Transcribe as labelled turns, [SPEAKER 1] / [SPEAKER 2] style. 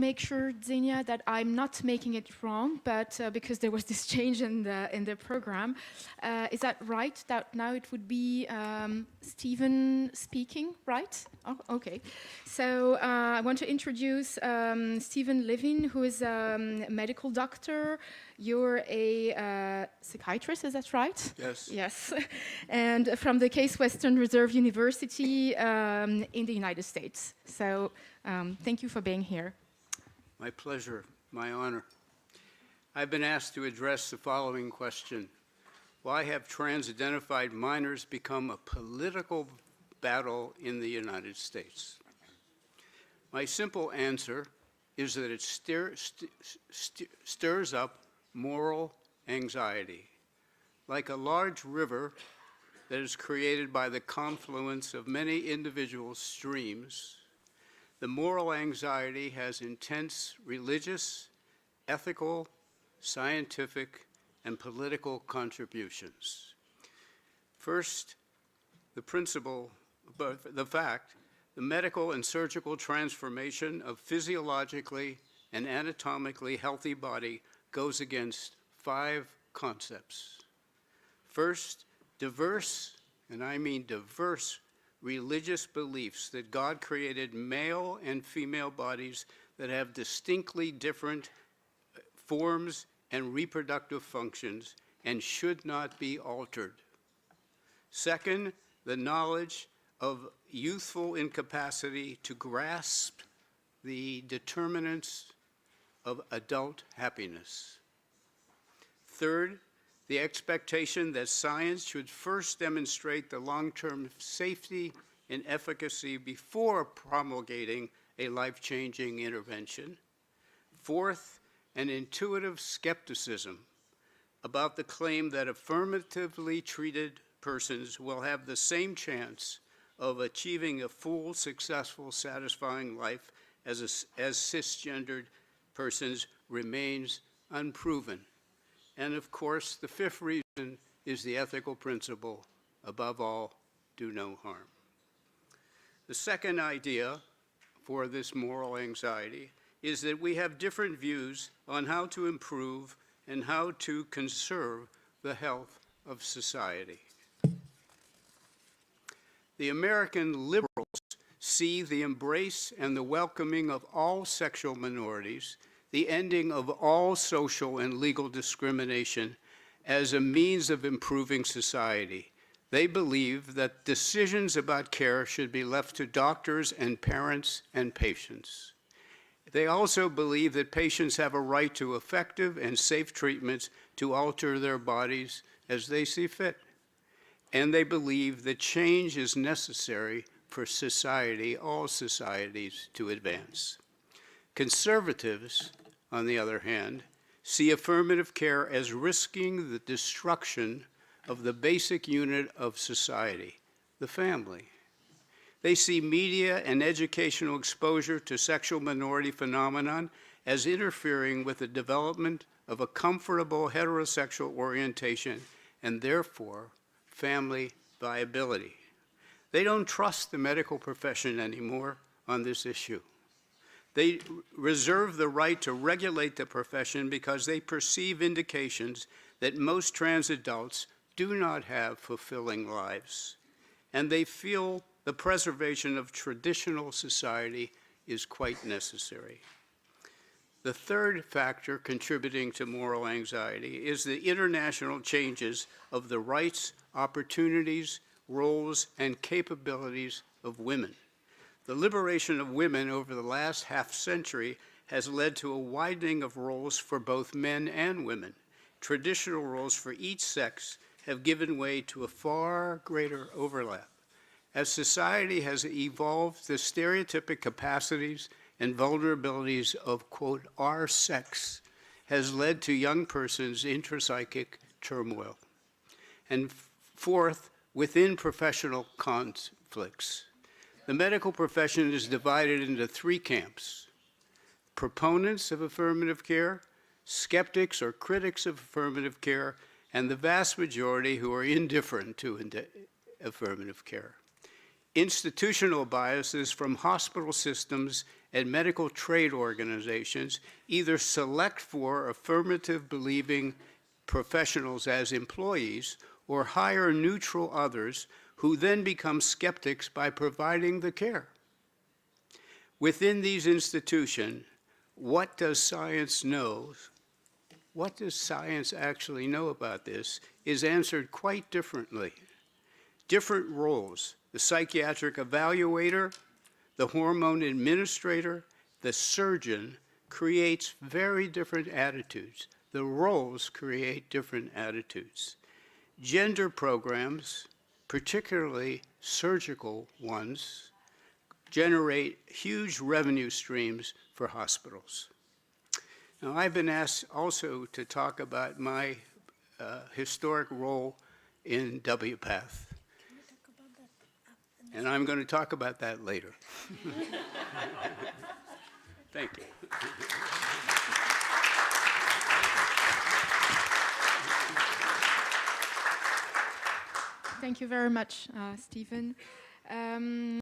[SPEAKER 1] make sure, Xenia, that I'm not making it wrong, but because there was this change in the program, is that right? That now it would be Stephen speaking, right? Oh, okay. So I want to introduce Stephen Levine, who is a medical doctor. You're a psychiatrist, is that right?
[SPEAKER 2] Yes.
[SPEAKER 1] Yes. And from the Case Western Reserve University in the United States. So thank you for being here.
[SPEAKER 2] My pleasure, my honor. I've been asked to address the following question. Why have trans-identified minors become a political battle in the United States? My simple answer is that it stirs up moral anxiety. Like a large river that is created by the confluence of many individual streams, the moral anxiety has intense religious, ethical, scientific, and political contributions. First, the fact, the medical and surgical transformation of physiologically and anatomically healthy body goes against 5 concepts. First, diverse, and I mean diverse, religious beliefs that God created male and female bodies that have distinctly different forms and reproductive functions and should not be altered. Second, the knowledge of youthful incapacity to grasp the determinants of adult happiness. Third, the expectation that science should first demonstrate the long-term safety and efficacy before promulgating a life-changing intervention. Fourth, an intuitive skepticism about the claim that affirmatively treated persons will have the same chance of achieving a full, successful, satisfying life as cisgendered persons remains unproven. And of course, the 5th reason is the ethical principle, above all, do no harm. The second idea for this moral anxiety is that we have different views on how to improve and how to conserve the health of society. The American liberals see the embrace and the welcoming of all sexual minorities, the ending of all social and legal discrimination as a means of improving society. They believe that decisions about care should be left to doctors and parents and patients. They also believe that patients have a right to effective and safe treatments to alter their bodies as they see fit. And they believe that change is necessary for society, all societies, to advance. Conservatives, on the other hand, see affirmative care as risking the destruction of the basic unit of society, the family. They see media and educational exposure to sexual minority phenomenon as interfering with the development of a comfortable heterosexual orientation and therefore family viability. They don't trust the medical profession anymore on this issue. They reserve the right to regulate the profession because they perceive indications that most trans adults do not have fulfilling lives. And they feel the preservation of traditional society is quite necessary. The third factor contributing to moral anxiety is the international changes of the rights, opportunities, roles, and capabilities of women. The liberation of women over the last half-century has led to a widening of roles for both men and women. Traditional roles for each sex have given way to a far greater overlap. As society has evolved, the stereotypic capacities and vulnerabilities of, quote, our sex has led to young persons' intrapsychic turmoil. And fourth, within professional conflicts. The medical profession is divided into 3 camps: proponents of affirmative care, skeptics or critics of affirmative care, and the vast majority who are indifferent to affirmative care. institutional biases from hospital systems and medical trade organizations either select for affirmative believing professionals as employees or hire neutral others who then become skeptics by providing the care. Within these institutions, what does science know? What does science actually know about this is answered quite differently. Different roles, the psychiatric evaluator, the hormone administrator, the surgeon, creates very different attitudes. The roles create different attitudes. Gender programs, particularly surgical ones, generate huge revenue streams for hospitals. Now, I've been asked also to talk about my historic role in WPATH. And I'm going to talk about that later. Thank you.
[SPEAKER 1] Thank you very much, Stephen.